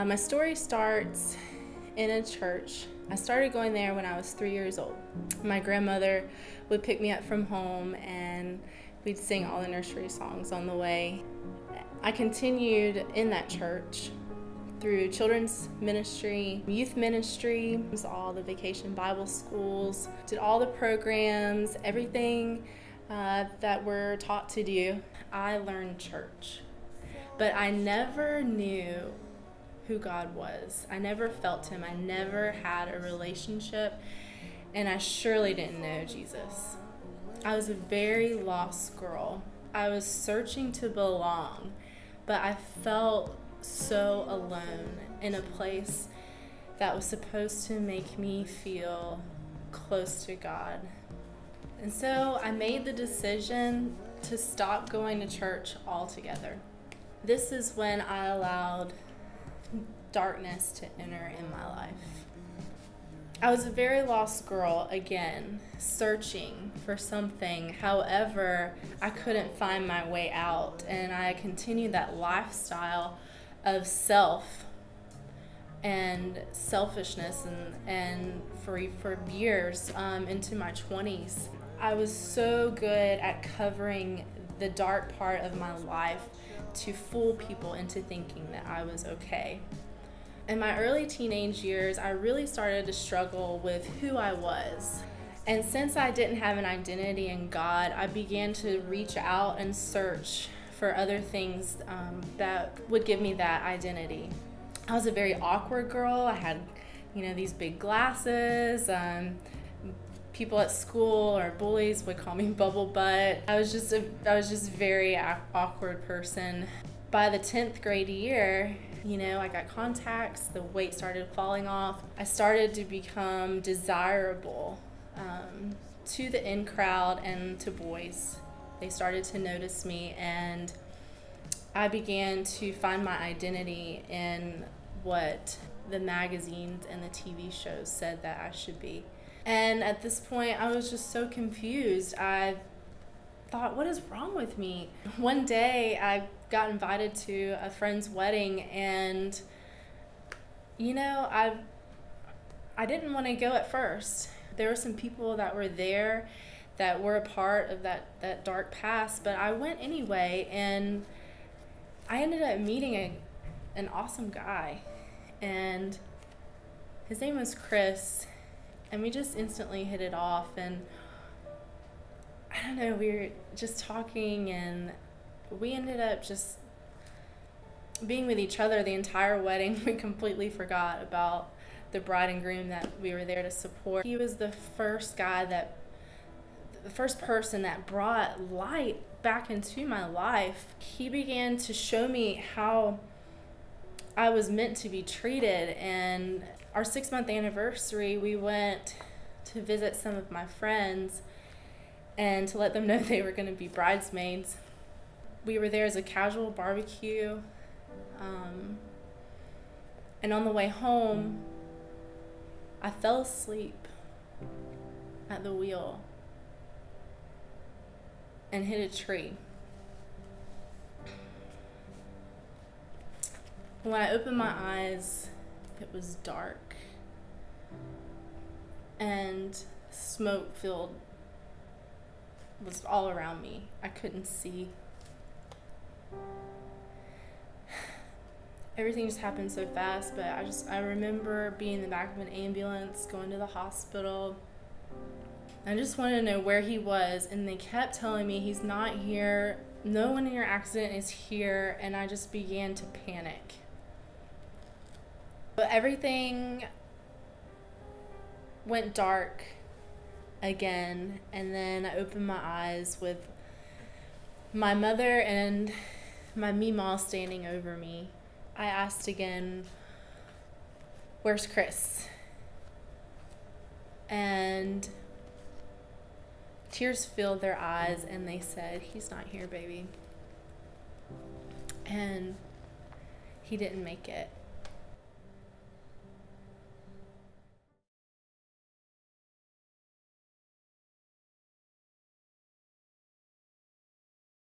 My story starts in a church. I started going there when I was 3 years old. My grandmother would pick me up from home and we'd sing all the nursery songs on the way. I continued in that church through children's ministry, youth ministry, all the vacation Bible schools, did all the programs, everything that we're taught to do. I learned church, but I never knew who God was. I never felt him. I never had a relationship, and I surely didn't know Jesus. I was a very lost girl. I was searching to belong, but I felt so alone in a place that was supposed to make me feel close to God. And so I made the decision to stop going to church altogether. This is when I allowed darkness to enter in my life. I was a very lost girl, again, searching for something. However, I couldn't find my way out, and I continued that lifestyle of self and selfishness and for years into my 20s. I was so good at covering the dark part of my life to fool people into thinking that I was okay. In my early teenage years, I really started to struggle with who I was. And since I didn't have an identity in God, I began to reach out and search for other things that would give me that identity. I was a very awkward girl. I had, these big glasses. People at school or bullies would call me bubble butt. I was just a very awkward person. By the 10th grade year, I got contacts, the weight started falling off. I started to become desirable to the in crowd and to boys. They started to notice me, and I began to find my identity in what the magazines and the TV shows said that I should be. And at this point, I was just so confused. I thought, what is wrong with me? One day, I got invited to a friend's wedding, and I didn't want to go at first. There were some people that were there that were a part of that dark past, but I went anyway, and I ended up meeting an awesome guy, and his name was Chris, and we just instantly hit it off. And I don't know, we were just talking, and we ended up just being with each other the entire wedding. We completely forgot about the bride and groom that we were there to support. He was the first person that brought light back into my life. He began to show me how I was meant to be treated. And our 6-month anniversary, we went to visit some of my friends and to let them know they were going to be bridesmaids. We were there as a casual barbecue, and on the way home, I fell asleep at the wheel and hit a tree. When I opened my eyes, it was dark and smoke filled was all around me. I couldn't see. Everything just happened so fast, but I remember being in the back of an ambulance, going to the hospital. I just wanted to know where he was, and they kept telling me he's not here, no one in your accident is here, and I just began to panic. But everything went dark again, and then I opened my eyes with my mother and my Meemaw standing over me. I asked again, "Where's Chris?" And tears filled their eyes, and they said, "He's not here, baby." And he didn't make it.